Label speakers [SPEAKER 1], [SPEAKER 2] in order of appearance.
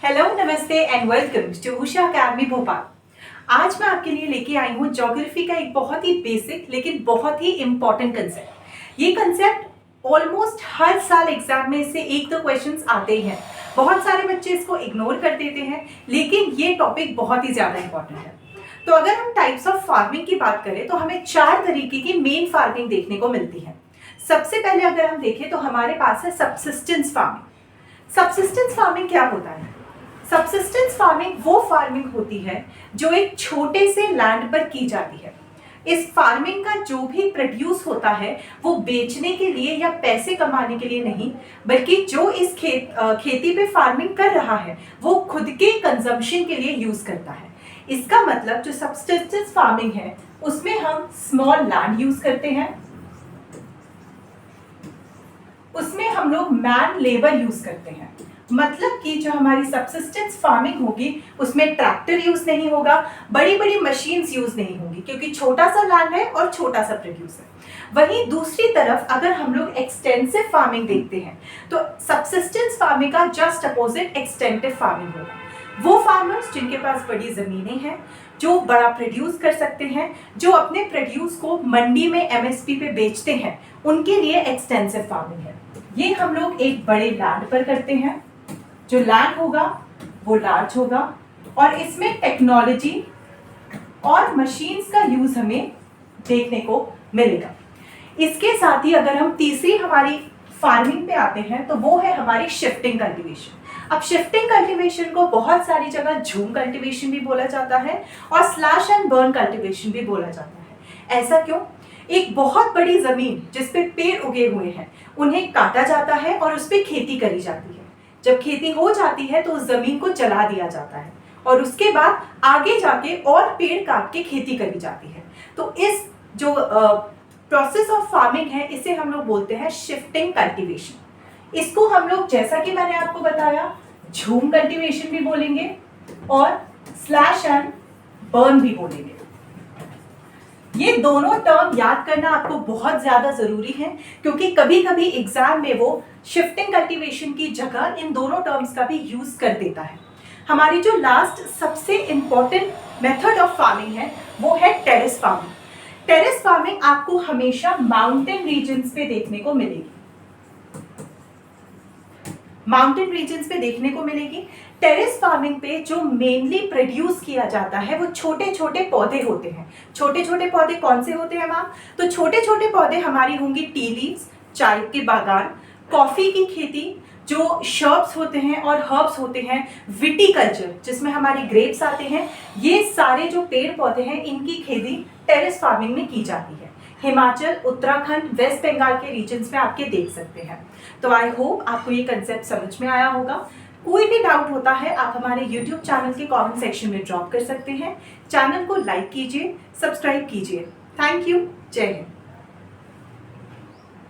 [SPEAKER 1] Hello, नमस्ते and welcome to Usha Academy Bhopal. आज मैं आपके लिए लेके आई हूँ ज्योग्राफी का एक बहुत ही बेसिक लेकिन बहुत ही इंपॉर्टेंट कंसेप्ट। ये कंसेप्ट ऑलमोस्ट हर साल एग्जाम में इससे एक दो क्वेश्चंस आते ही हैं। बहुत सारे बच्चे इसको इग्नोर कर देते हैं, लेकिन ये टॉपिक बहुत ही ज्यादा इंपॉर्टेंट है। तो अगर हम टाइप्स ऑफ फार्मिंग की बात करें तो हमें 4 तरीके की मेन फार्मिंग देखने को मिलती है। सबसे पहले अगर हम देखें तो हमारे पास है सबसिस्टेंस फार्मिंग। सबसिस्टेंस फार्मिंग क्या होता है? सबसिस्टेंस फार्मिंग वो फार्मिंग होती है जो एक छोटे से लैंड पर की जाती है। इस फार्मिंग का जो भी प्रोड्यूस होता है वो बेचने के लिए या पैसे कमाने के लिए नहीं, बल्कि जो इस खेती पे फार्मिंग कर रहा है वो खुद के कंजम्पशन के लिए यूज करता है। इसका मतलब जो सबसिस्टेंस फार्मिंग है उसमें हम स्मॉल लैंड यूज करते हैं, उसमें हम लोग मैन लेबर यूज करते हैं। मतलब कि जो हमारी सबसिस्टेंस फार्मिंग होगी उसमें ट्रैक्टर यूज नहीं होगा, बड़ी बड़ी मशीन्स यूज नहीं होंगी, क्योंकि छोटा सा लैंड है और छोटा सा प्रोड्यूस है। वहीं दूसरी तरफ अगर हम लोग एक्सटेंसिव फार्मिंग देखते हैं तो सबसिस्टेंस फार्मिंग का जस्ट अपोजिट एक्सटेंसिव फार्मिंग होगा। वो फार्मर्स जिनके पास बड़ी जमीनें हैं, जो बड़ा प्रोड्यूस कर सकते हैं, जो अपने प्रोड्यूस को मंडी में एमएसपी पे बेचते हैं, उनके लिए एक्सटेंसिव फार्मिंग है। ये हम लोग एक बड़े लैंड पर करते हैं। जो लैंड होगा वो लार्ज होगा और इसमें टेक्नोलॉजी और मशीन्स का यूज हमें देखने को मिलेगा। इसके साथ ही अगर हम तीसरी हमारी फार्मिंग पे आते हैं तो वो है हमारी शिफ्टिंग कल्टीवेशन। अब शिफ्टिंग कल्टीवेशन को बहुत सारी जगह झूम कल्टीवेशन भी बोला जाता है और स्लैश एंड बर्न कल्टीवेशन भी बोला जाता है। ऐसा क्यों? एक बहुत बड़ी जमीन जिसपे पेड़ उगे हुए हैं उन्हें काटा जाता है और उस पर खेती करी जाती है। जब खेती हो जाती है तो उस जमीन को जला दिया जाता है और उसके बाद आगे जाके और पेड़ काट के खेती करी जाती है। तो इस जो प्रोसेस ऑफ फार्मिंग है इसे हम लोग बोलते हैं शिफ्टिंग कल्टीवेशन। इसको हम लोग, जैसा कि मैंने आपको बताया, झूम कल्टीवेशन भी बोलेंगे और स्लैश एंड बर्न भी बोलेंगे। ये दोनों टर्म याद करना आपको बहुत ज्यादा जरूरी है, क्योंकि कभी कभी एग्जाम में वो शिफ्टिंग कल्टीवेशन की जगह इन दोनों टर्म्स का भी यूज कर देता है। हमारी जो लास्ट सबसे इंपॉर्टेंट मेथड ऑफ फार्मिंग है वो है टेरेस फार्मिंग। टेरेस फार्मिंग आपको हमेशा माउंटेन रीजन्स पे देखने को मिलेगी। माउंटेन रीजन्स पे देखने को मिलेगी। टेरेस फार्मिंग पे जो मेनली प्रोड्यूस किया जाता है वो छोटे छोटे पौधे होते हैं। छोटे छोटे पौधे कौन से होते हैं मैम? तो छोटे छोटे पौधे हमारी होंगी टी लीव्स, चाय के बागान, कॉफी की खेती, जो शर्ब्स होते हैं और हर्ब्स होते हैं, विटीकल्चर जिसमें हमारी ग्रेप्स आते हैं, ये सारे जो पेड़ पौधे हैं इनकी खेती टेरेस फार्मिंग में की जाती है। हिमाचल, उत्तराखंड, वेस्ट बंगाल के रीजन्स में आपके देख सकते हैं। तो आई होप आपको ये कंसेप्ट समझ में आया होगा। कोई भी डाउट होता है आप हमारे YouTube चैनल के कमेंट सेक्शन में ड्रॉप कर सकते हैं। चैनल को लाइक कीजिए, सब्सक्राइब कीजिए। Thank you. जय हिंद।